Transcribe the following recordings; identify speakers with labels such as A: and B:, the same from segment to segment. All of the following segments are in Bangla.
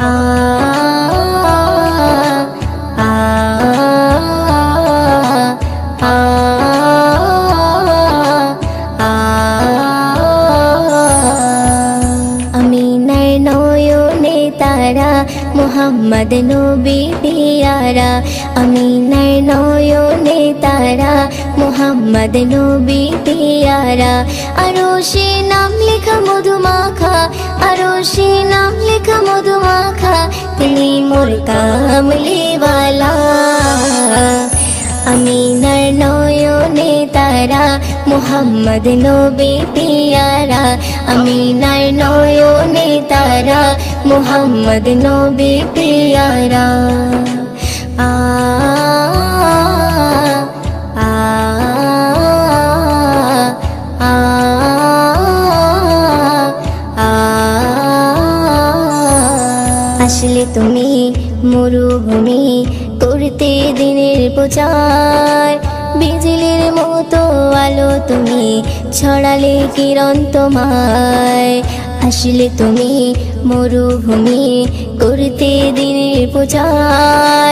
A: আ আ আ আমিনার নয়নে তারা মুহাম্মদ নবী পিয়ারা আমিনার নয়নে তারা মুহাম্মদ নবী পিয়ারা আরশে নাম লেখা মধুমাখা আরশে নাম লেখা মধুমাখা তিনি মোর কামলিওয়ালা আমিনার নয়নে তারা মুহাম্মদ নবী পিয়ারা আমিনার নয়নে তারা মুহাম্মদ নবী পিয়ারা আ আ আ আসলে তুমি মরুভূমি করতে দিনের প্রচার বিজলির মতো আলো তুমি ছড়ালে কিরণ তোমায় আসলে তুমি মরুভূমি করতে দিনের প্রচার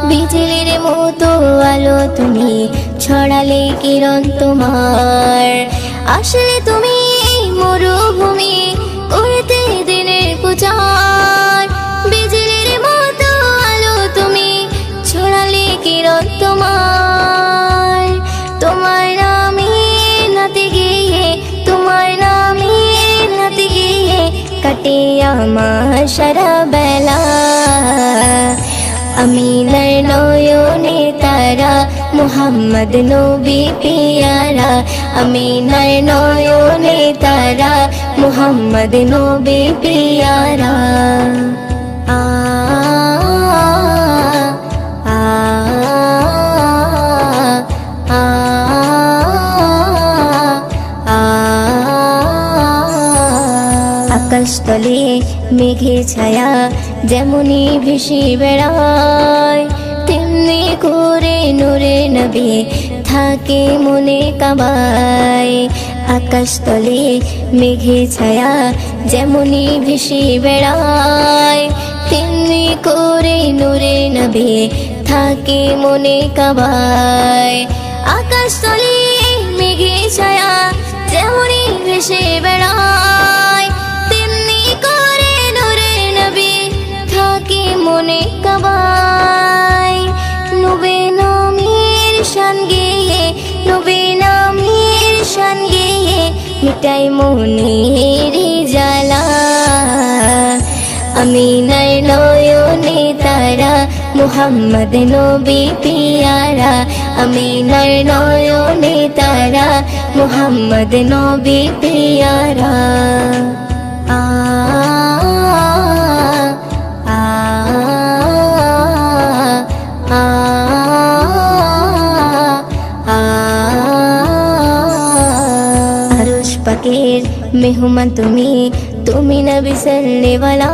A: বিজলির মতো আলো তুমি ছড়ালে কিরণ তোমার আসলে তুমি মরুভূমি করতে দিনের প্রচার বিজলির মতো আলো তুমি ছড়ালে কিরণ তোমার তোমার নামে নাতে গিয়ে তোমার নামে নাতে গিয়ে কাটে আমার সারা বেলা আমিনার নয়নে তারা মুহাম্মদ নবী পিয়ারা আমিনার নয়নে তারা মুহাম্মদ নবী পিয়ারা আ আ আ আকাশতলে মেঘে ছায়া যেমনি ভেসে বেড়ায় তেমনি করে নূরে নবী থাকে মনে কাবায় আকাশতলে মেঘে ছায়া যেমনি ভেসে বেড়ায় তেমনি করে নূরে নবী থাকে মনে কাবায় আকাশতলে মেঘে ছায়া যেমনি ভেসে বেড়ায় তেমনি করে নূরে নবী থাকে মনে কাবায় নবী নামের শান গেয়ে নবী নামের শান গেয়ে মিটাই মনের জ্বালা আমিনার নয়নে তারা মুহাম্মদ নবী পিয়ারা আমিনার নয়নে তারা মুহাম্মদ নবী পিয়ারা আ আ আ আরশ পাকের মেহমান তুমি তুমি নবী সাল্লেওয়ালা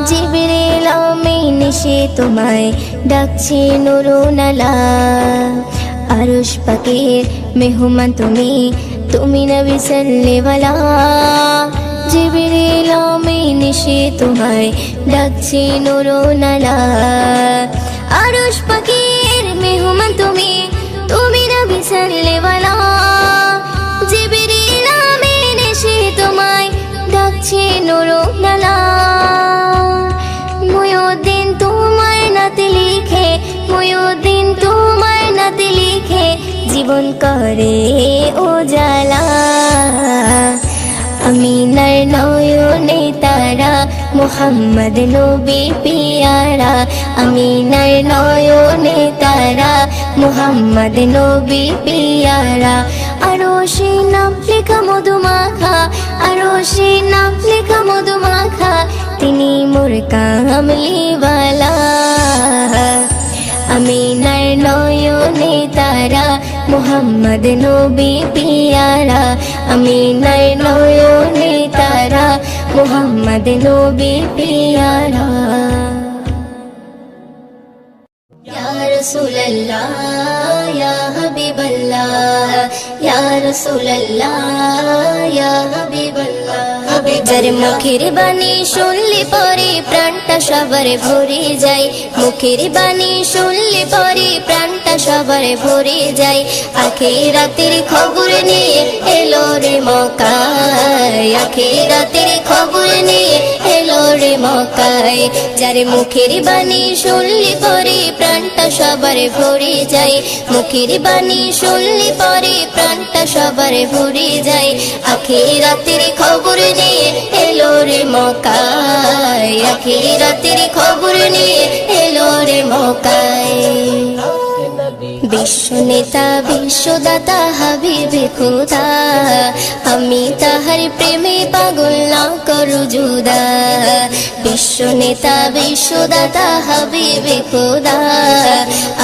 A: জিবরিল আমিন এসে তোমায় ডাকছে নুরুনালা আরশ পাকের মেহমান তুমি তুমি নবী সাল্লেওয়ালা জিবরিল আমিন এসে তোমায় ডাকছে নুরুনালা আরশ পাকের মেহমান তুমি তুমি নবী সাল্লেওয়ালা জিবরিল আমিন এসে তোমায় ডাকছে নুরুনালা মুয়ুদ্দিন তোমার নাতে লিখে মুয়ুদ্দিন তোমার নাতে লিখে জীবন করে উজালা আমিনার নয়নে তারা মুহাম্মদ নবী পিয়ারা আমিনার নয়নে তারা মুহাম্মদ নবী পিয়ারা আরশে নাম লেখা মধুমাখা আরশে নাম লেখা মধুমাখা তিনি মোর কামলিওয়ালা আমিনার নয়নে তারা মুহাম্মদ নবী পিয়ারা আমিনার নয়নে তারা মুহাম্মদ নবী পিয়ারা ইয়া রাসূলুল্লাহ ইয়া হাবিবাল্লাহ ইয়া রাসূলুল্লাহ ইয়া হাবিবাল্লাহ যার মুখের বাণী শুনলে পরে প্রাণটা সবার ভরে যায়, মুখের বাণী শুনলে পরে প্রাণটা সবার ভরে যায়। আখিরাতের খবর নিয়ে এলো রে মক্কায়, আখিরাতের খবর নিয়ে এলো রে মক্কায়। যার মুখের বাণী শুনলে পরে প্রাণটা সবার ভরে যায়, মুখের বাণী শুনলে পরে প্রাণটা সবার ভরে যায়। আখিরাতের খবর নিয়ে এলো রে মক্কায়, আখিরাতের খবর নিয়ে এলো রে মক্কায়। বিশ্ব নেতা বিশ্বদাতা হাবিবে খোদা, আমি তাহার প্রেমে পাগল না করু জুদা। বিশ্ব নেতা বিশ্বদাতা হাবিবে খোদা,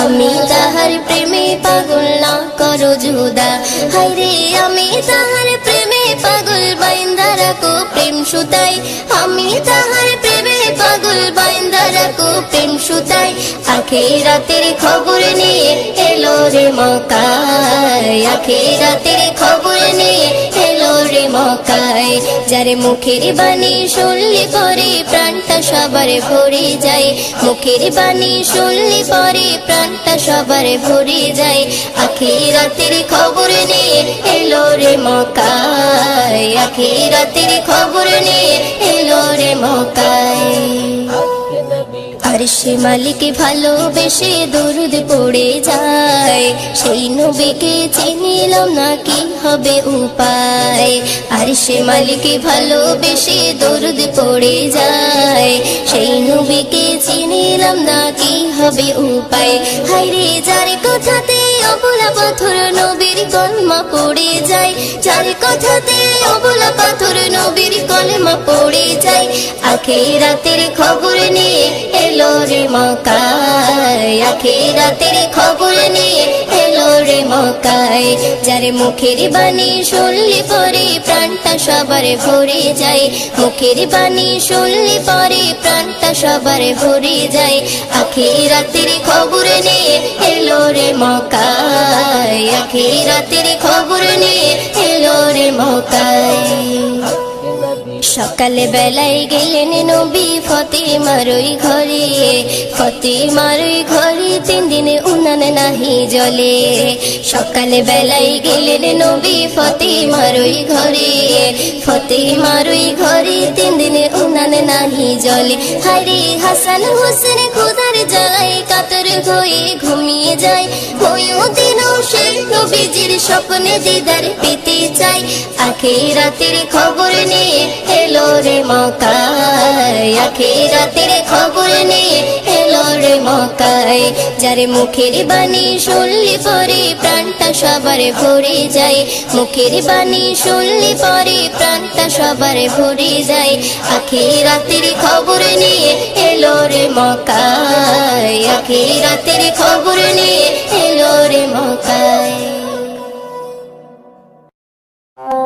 A: আমি তাহার প্রেমে পাগল না করু জুদা। হায়রে আমি তাহার প্রেমে পাগল বাইন্দা রাখো প্রেম সুতাই, আমি তাহার প্রেমে পাগল বাইন্দা রাখো প্রেম সুতাই। আখিরাতের খবর নিয়ে এলো রে মক্কায়, আখিরাতের খবর নিয়ে এলো রে মক্কায়। যার মুখের বাণী শুনলে পরে প্রাণটা সবার ভরে যায়, মুখের বাণী শুনলে পরে প্রাণটা সবার ভরে যায়। আখিরাতের খবর নিয়ে এলো রে মক্কায়, আখিরাতের খবর নিয়ে এলো রে মক্কায়। আরশে মালিক ভালোবেসে দরুদ পড়ে যায়, সেই নবীকে চিনিলাম না কি হবে উপায়। আরশে মালিক ভালোবেসে দরুদ পড়ে যায়, সেই নবীকে চিনিলাম না কি হবে উপায়। হায়রে যার কথাতে অবলা পাথর নবীর কলমা পড়ে যায়, যার কথাতে অবলা পাথর নবীর কলমা পড়ে যায়। আখিরাতের খবর নিয়ে এলো রে মক্কায়, আখিরাতের খবর নিয়ে এলো রে মক্কায়। যার মুখের বাণী শুনলে পরে প্রাণটা সবার ভরে যায়, মুখের বাণী শুনলে পরে প্রাণটা সবার ভরে যায়। আখিরাতের খবর নিয়ে এলো রে মক্কায়, আখিরাতের খবর নিয়ে এলো রে মক্কায়। সকালে বেলায় গেলেন নবী ফতেমার ওই ঘরে, ফতেমার ওই ঘরে 3 দিন উনান নাহি জলে। সকালে বেলায় গেলেন নবী ফতেমার ওই ঘরে, ফতেমার ওই ঘরে 3 দিন উনান নাহি জলে। হায়রে হাসান হোসেন খোদার জ্বালায় কাতর হয়ে ঘুমিয়ে যায়, ওইও দিনও সেই নবীজির স্বপ্নে দিদার পেতে চাই। আখিরাতের খবর নিয়ে এলো রে মক্কায়, আখিরাতের খবর নিয়ে এলো রে মক্কায়। যার মুখের বাণী শুনলে পরে প্রাণটা সবার ভরে যায়, মুখের বাণী শুনলে পরে প্রাণটা সবার ভরে যায়। আখিরাতের খবর নিয়ে এলো রে মক্কায়, আখিরাতের খবর নিয়ে এলো রে মক্কায়।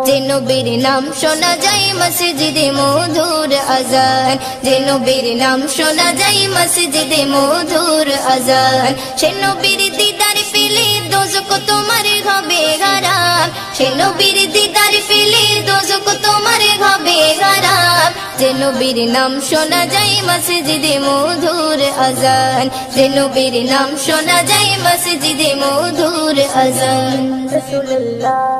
A: যে নবীর নাম শোনা যায় মসজিদে মধুর আজান, যে নবীর নাম শোনা যায় মসজিদে মধুর আজান। সে নবীর দিদার পেলে দোজখ তোমার হবে হারাম, সে নবীর দিদার পেলে দোজখ তোমার হবে হারাম। যে নবীর নাম শোনা যায় মসজিদে মধুর আজান, যে নবীর নাম শোনা যায় মসজিদে মধুর আজান।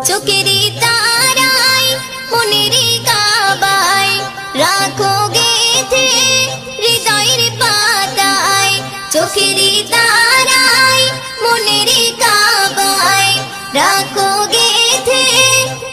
A: চোখেরই তারায় মনেরই কাবায় রাখো গেথে হৃদয়ের পাতায়, চোখেরই তারায় মনেরই কাবায় রাখো গেথে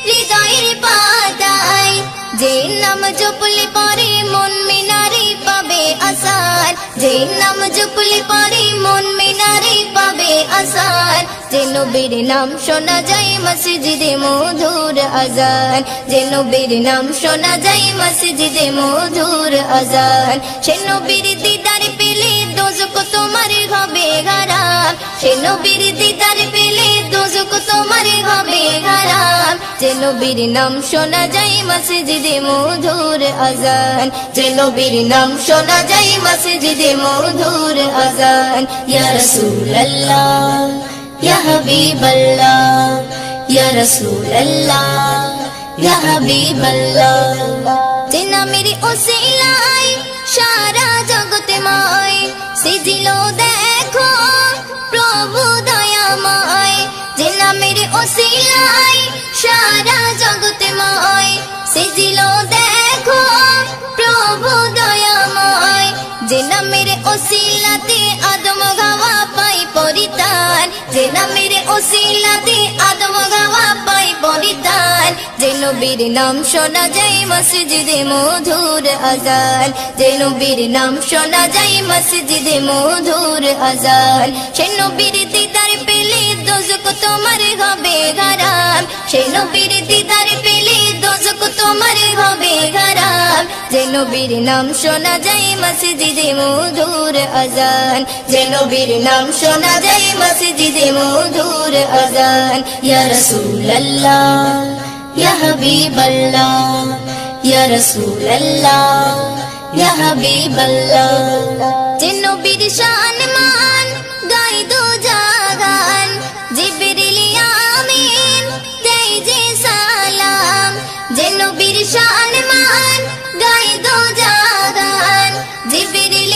A: হৃদয়ের পাতায়। যে নাম জপলে পরে মন মিনারে পাবে আসার, যে নাম জপলে পরে মন মিনারে পাবে আসার। যে নবীর নাম শোনা যায় মসজিদে মধুর আজান, যে নবীর নাম শোনা যায় মসজিদে মধুর আজান। সে নবীর দিদার পেলে দোজখ তোমার হবে হারাম, সে নবীর দিদার পেলে দোজখ তোমার হবে হারাম। যে নবীর নাম শোনা যায় মসজিদে মধুর আজান, যে নবীর নাম শোনা যায় মসজিদে মধুর আজান। ইয়া রাসূলুল্লাহ ইয়া হাবিবাল্লাহ, ইয়া রাসূলুল্লাহ ইয়া হাবিবাল্লাহ। নামের ওসিলায় সারা জগৎময় সিজিল দেখো প্রভু দয়াময়, যে নামের ওসিলায় সারা জগৎময় সিজিল দেখো প্রভু দয়াময়, যে নামের ওসিলাতে আদম গাওয়া পাই পরিত্রাণ, যে নামের ওসিলাতে আদম গাওয়া পাই পরিত্রাণ, যে নবীর নাম শোনা যায় মসজিদে মধুর আজান, যে নবীর নাম শোনা যায় মসজিদে মধুর আজান, সে নবীর দিদার পেলে দোজখ তোমার হবে হারাম, সে নবীর দিদার পেলে দোজখ তোমার হবে হারাম, যে নবীর নাম শোনা যায় মসজিদে মধুর আজান, যে নবীর নাম শোনা যায় মসজিদে মধুর আজান। ইয়া রাসূলুল্লাহ ইয়া হাবিবাল্লাহ ইয়া রাসূলুল্লাহ ইয়া হাবিবাল্লাহ, যে নবীর শান মান গাই দো জাগান, জিবরিল আমিন দেয় যে সালাম, যে নবীর শান মান গাই দো জাগান, জিবরিল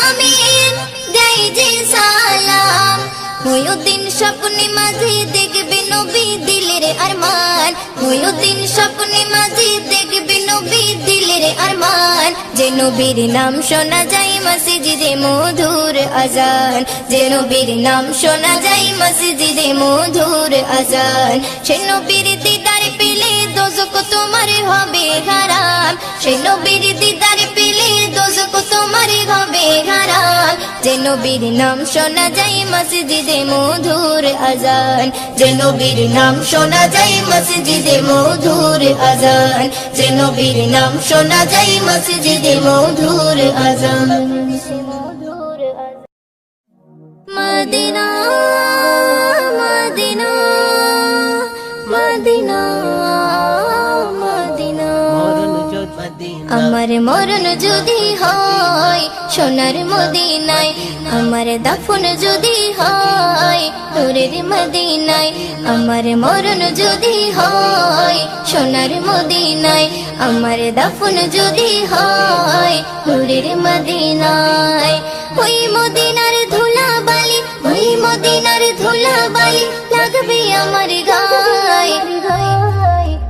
A: আমিন দেয় যে সালাম, মুয়ুদ্দিন স্বপ্নে মাঝে দেখবে নবী দিলের আরমান, মুয়ুদ্দিন স্বপ্নে মাঝে দেখবে নবী দিলের আরমান, যে নবীর নাম শোনা যায় মসজিদে মধুর আজান, যে নবীর নাম শোনা যায় মসজিদে মধুর আজান, সে নবীর দিদার পেলে দোজখ তোমার হবে হারাম, সে নবীর দিদার পেলে দোজখ তোমার হবে হারাম, যে নবীর নাম শোনা যায় মসজিদে মধুর আজান, যে নবীর নাম শোনা যায় মসজিদে মধুর আজান, যে নবীর নাম শোনা যায় মসজিদে মধুর আজান। মদিনা মদিনা মদিনা মদিনা, আমার মরণ যদি হয় সোনার মদিনায়, আমার দাফন যদি হয় নূরের মদিনায়, আমার মরণ যদি হয় সোনার মদিনায়, আমার দাফন যদি হয় নূরের মদিনায়, ওই মদিনার ধুলাবালি ওই মদিনার ধুলাবালি লাগবে আমার গায়ে,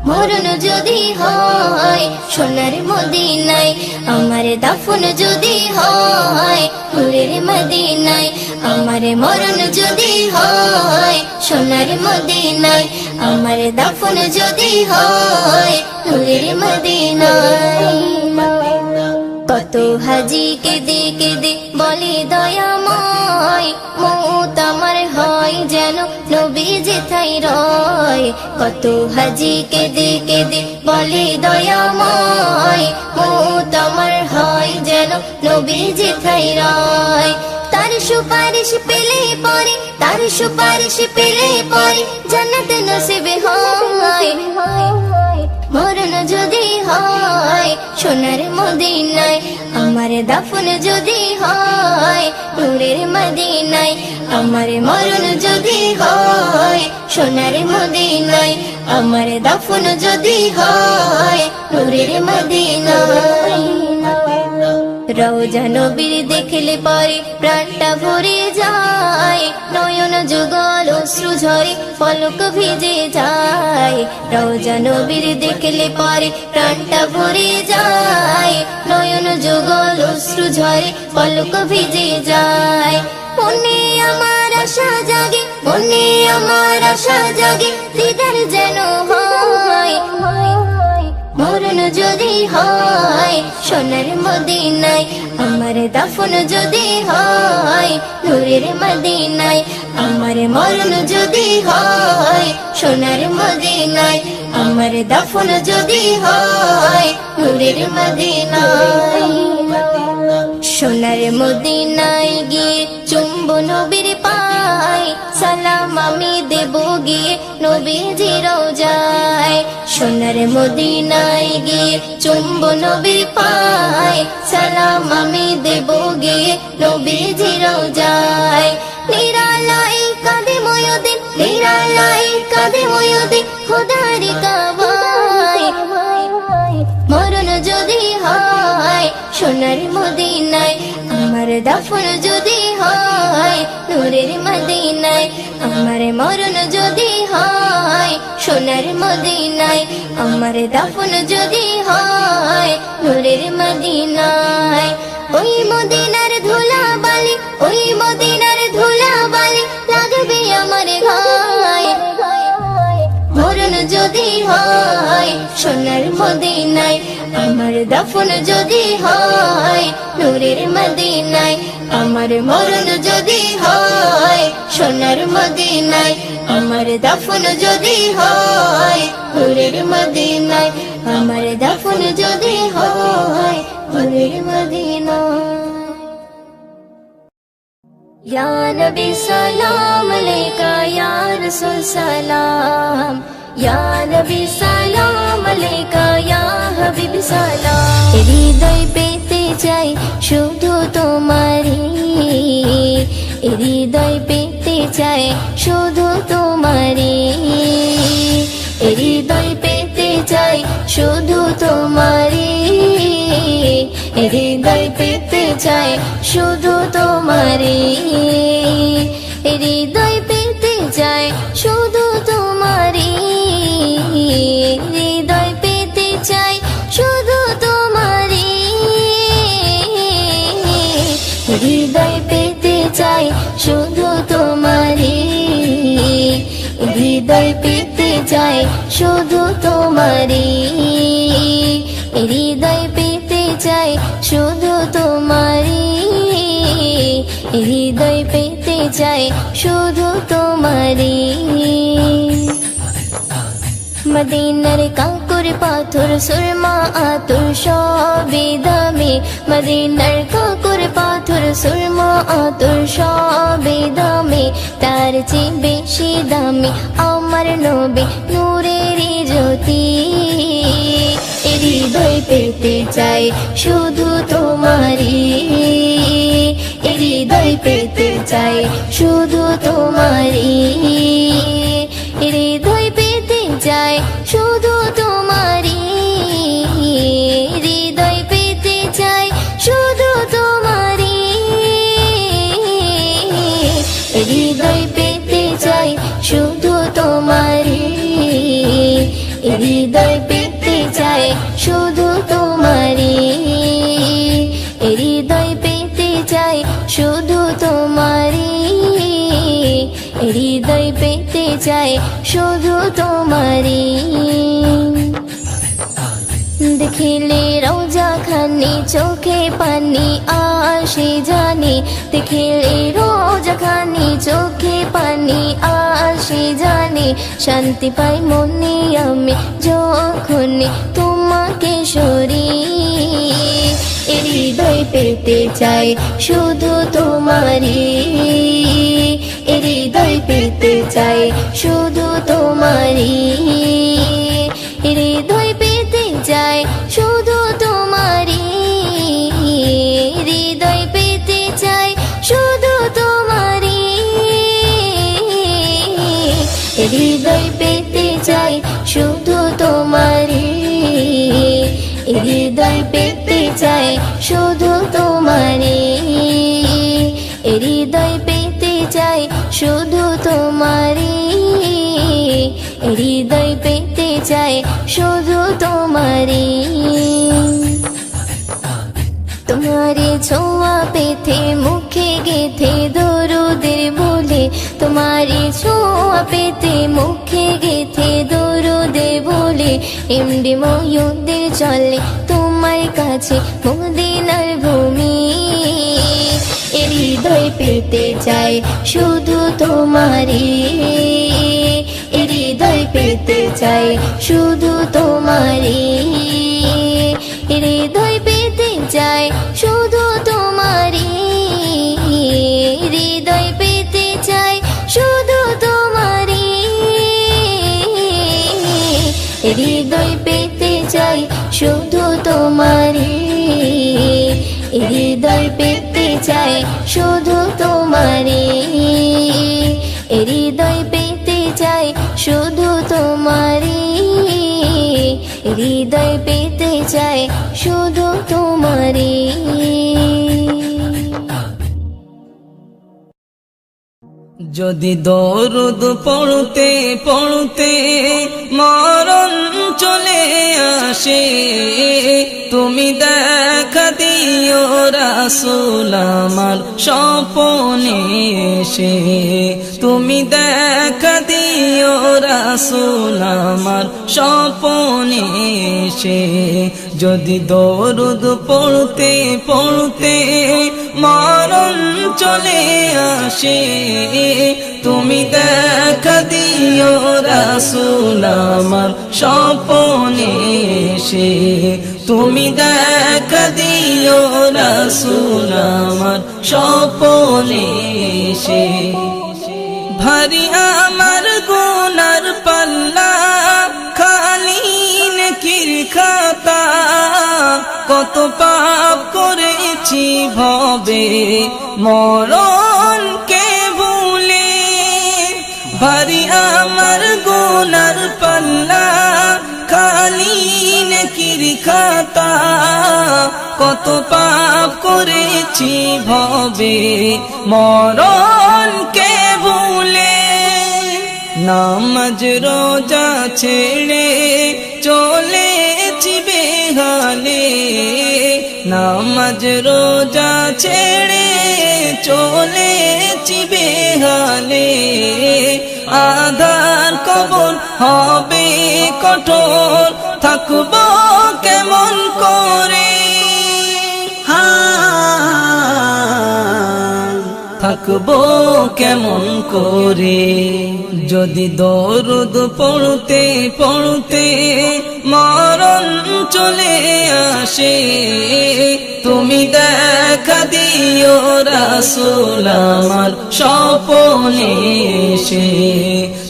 A: মরণ যদি হয় সোনার মদিনায়, আমার দাফন যদি হয় নূরের মদিনায়, আমার মরণ যদি হয় সোনার মদিনায়, আমার দাফন যদি হয় নূরের মদিনায়। কত হাজি কেঁদে কেঁদে বলে দয়াময়, মৌত আমার হয় যেন নবী যেথায় রয়, কত হাজি কেঁদে কেঁদে বলে দয়াময়, মৌত আমার হয় যেন নবী যেথায় রয়, তার সুপারিশ পেলে পরে তার সুপারিশ পেলে পরে জান্নাত নসিবে হয়, মরণ যদি হয় সোনার মদিনায়, আমার দাফন যদি হয় নূরের মদিনায়, আমার মরণ যদি হয় সোনার মদিনায়, আমার দাফন যদি হয় নূরের মদিনায়। রওজা নবীর দেখলে পরে প্রাণটা ভরে যায়, নয়ন যুগল অশ্রু ঝরে পলক ভিজে যায়, রওজা নবীর দেখলে পরে প্রাণটা ভরে যায়, নয়ন যুগল অশ্রু ঝরে পলক ভিজে যায়, মনে আমার আশা জাগে মনে আমার আশা জাগে দিদার যেন হয়, মরণ যদি হয় সোনার মদিনায়, আমার দাফন যদি হয় নূরের মদিনায়, আমার মরণ যদি হয় সোনার মদিনায়, আমার দাফন যদি হয় নূরের মদিনায়। সোনার মদিনায় গিয়ে চুম্বো নবীর পায়, সালাম আমি দেব গিয়ে নবীজি রওজায়, সোনার মদিনায় গিয়ে চুম্বো নবীর পায়, সালাম আমি দেব গিয়ে নবীজি রওজায়, নিরালায় কাঁদে ময়ূদিন নিরালায় কাঁদে ময়ূদিন খোদার কাবায়, মরণ যদি দাফন যদি হয় নূরের মদিনায়, আমার মরণ যদি হয় সোনার মদিনায়, আমার দাফন যদি হয় নূরের মদিনায়। ওই মদিনার ধুলা বালি, ওই মদিনার ধুলা বালি লাগবে আমার গায়ে, মরণ যদি হয় সোনার মদিনায়, আমার দাফন যদি হয় নূরের মদিনায়, আমার মরণ যদি হয় সোনার মদিনায়, আমার দাফন যদি হয় নূরের মদিনায়, আমার দাফন যদি হয় নূরের মদিনায়। या नबी सलाम अलैका या रसूल सलाम, या नबी सलाम अलैका या हबीब सलाम। হৃদয় পেতে চাই শুধু তোমারি, হৃদয় পেতে চাই শুধু তোমারি, হৃদয় পেতে চাই শুধু তোমারি, হৃদয় পেতে চাই শুধু তোমারি, হৃদয় পেতে চাই শুধু তোমারি, হৃদয় পেতে চাই শুধু তোমারি, হৃদয় পেতে চাই শুধু তোমারি, হৃদয় পেতে চাই শুধু তোমারি, হৃদয় পেতে চাই শুধু তোমারি, হৃদয় পেতে চাই শুধু তোমারি। মদিনার কাঁকর পাথর সুরমা আতর সবে দামি, মদিনার কাঁকর পাথর সুরমা আতর সবে দামি, তার চেয়ে বেশি দামি আমার নবী নূরের জ্যোতি। হৃদয় পেতে চাই শুধু তোমারি, হৃদয় পেতে চাই শুধু তোমারি, হৃদয় পেতে চাই শুধু তোমারি, হৃদয় পেতে চাই শুধু তোমারি, হৃদয় পেতে চাই শুধু তোমারি, হৃদয় পেতে চাই শুধু তোমারি, হৃদয় পেতে চাই শুধু তোমারি, হৃদয় পেতে চাই শুধু তোমারি। দেখিলে রোজা খানি চোখে পানি আসে জানি, দেখিলে রোজা খানি চোখে পানি আসে জানি, শান্তি পাই মনে আমি যখন তোমাকে সরি। হৃদয় পেতে চাই শুধু তোমারি, হৃদয় পেতে চাই শুধু তোমারি, হৃদয় পেতে চাই শুধু তোমারি, হৃদয় পেতে চাই শুধু তোমারি, হৃদয় পেতে চাই শুধু তোমারি, হৃদয় পেতে চাই শুধু তোমারি, হৃদয় পেতে চাই শুধু তোমারি, হৃদয় পেতে চাই শুধু তোমারি। তোমারে ছোঁয়া পেতে মুখে গেথে দরুদের বলে, তোমারে ছোঁয়া পেতে মুখে গেথে দরুদে বলে, এমডি ময়ূরদের চলে তোমার কাছে মদিনার ভূমি। হৃদয় পেতে চাই শুধু তোমারি, হৃদয় পেতে চাই শুধু তোমারি, হৃদয় পেতে চাই শুধু তোমারি, হৃদয় পেতে চাই শুধু তোমারি, হৃদয় পেতে চাই শুধু তোমারি, হৃদয় পেতে চাই শুধু তোমারি, হৃদয় পেতে চাই শুধু তোমারি, হৃদয় পেতে চাই শুধু তোমারি।
B: যদি দরুদ পড়তে পড়তে মরণ চলে আসে, তুমি দেখা দিও রাসূল আমার স্বপ্নে এসে, তুমি দেখা দিও রাসূল আমার স্বপ্নে এসে। যদি দরুদ পড়তে পড়তে মরণ চলে আসে, তুমি দেখা দিও রাসূল আমার স্বপ্নে এসে, তুমি দেখা দিও রাসূল আমার স্বপ্নে এসে। ভারী আমার গুনার পাল্লা, খালি নেকির খাতা, কত পাপ করেছি ভবে মরণকে ভুলে। ভারী আমার গুনার পাল্লা, খালি নেকির খাতা, কত পাপ করেছি ভবে মরণকে ভুলে। নামাজ রোজা ছেড়ে চলেছি বেহালে, নামাজ রোজা ছেড়ে চলেছি বেহালে। আধার কবর হবে কঠোর, থাকবো কেমন করে, থাকবো কেমন করে। যদি দরুদ পড়তে পড়তে মরণ চলে আসে, তুমি দেখা দিও রাসূল আমার স্বপ্নে এসে,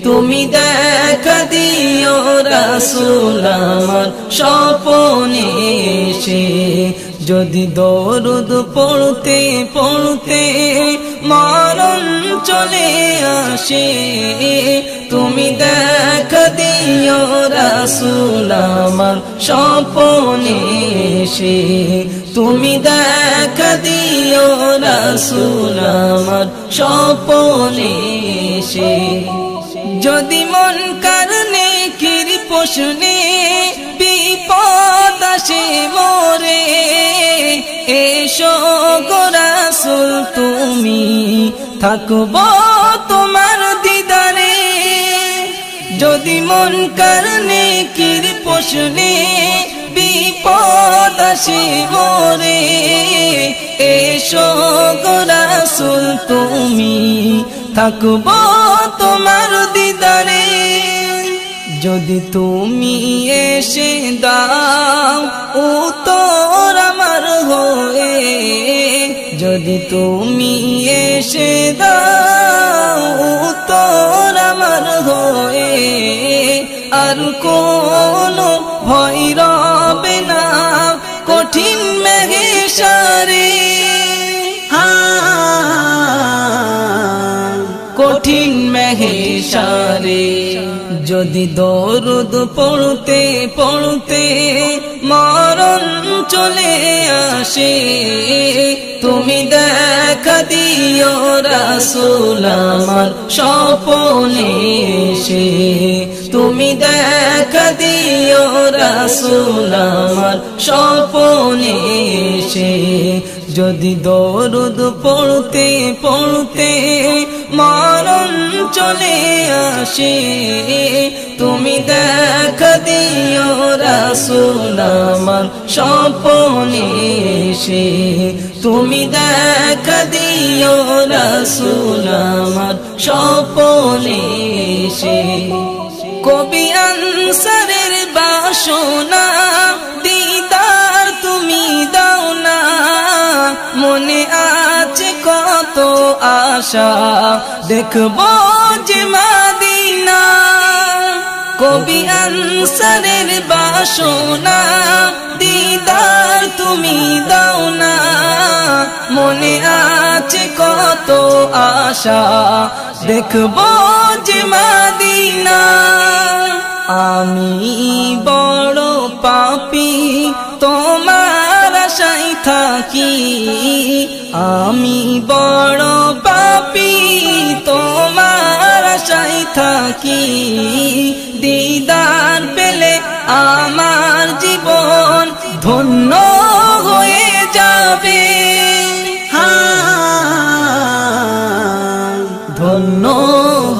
B: তুমি দেখা দিও রাসূল আমার স্বপ্নে এসে। যদি দরুদ পড়তে পড়তে মরণ চলে আসে, তুমি দেখা দিও রাসূল আমার স্বপ্নে এসে, তুমি দেখা দিও রাসূল আমার স্বপ্নে এসে। যদি মন কারণে কির প্রশ্নে বিপদ আসে মোরে, এসো গো রাসূল তুমি, থাকবো তোমার দিদারে। যদি মন কারণে কির প্রশ্নে বিপদ আসে মোরে, এসো গো রাসূল তুমি, থাকবো তোমার দিদারে। যদি তুমি এসে দাও উত্তর আমার হয়ে, যদি তুমি এসে দাও উত্তর আমার হয়ে, আর কোনো ভয় রবে না কঠিন মেঘেশারে, কঠিন মেঘেশারে। যদি দরুদ পড়তে পড়তে মরণ চলে আসে, তুমি দেখা দিও রাসূল আমার স্বপ্নে এসে, তুমি দেখা দিও রাসূল আমার স্বপ্নে এসে। যদি দরুদ পড়তে পড়তে মরণ চলে আসে, তুমি দেখা দিও রাসূল আমার স্বপ্নে এসে, তুমি দেখা দিও রাসূল আমার স্বপ্নে এসে। কবি আনসারের বাসনা দিদার তুমি দাও না, মনে আছে কত আশা দেখবো যে মদিনা। কবি আনসারের বাসনা দিদার তুমি দাও না, মনে আছে কত আশা দেখবো যে মদিনা। আমি বড় পাপী তোমার আশায় থাকি, আমি বড় পাপী তোমার থাকি দিদার পেলে আমার জীবন ধন্য হয়ে যাবে ধন্য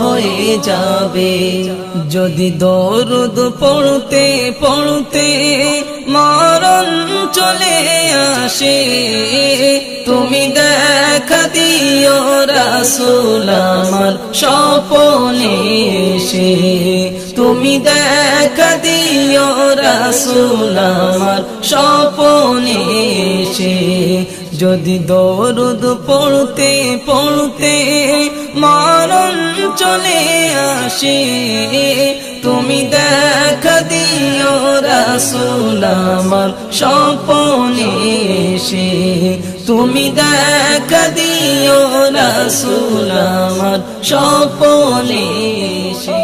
B: হয়ে যাবে যদি দরুদ পড়তে পড়তে মরণ চলে আসে তুমি দেখা দিও রাসূল আমার স্বপ্নে এসে তুমি দেখা দিও রাসূল আমার স্বপ্নে এসে যদি দরুদ পড়তে পড়তে মরণ চলে আসে তুমি দেখা দিও রাসূল আমার স্বপ্নে এসে তুমি দেখা দিও রাসূল আমার স্বপ্নে এসে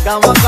C: Gama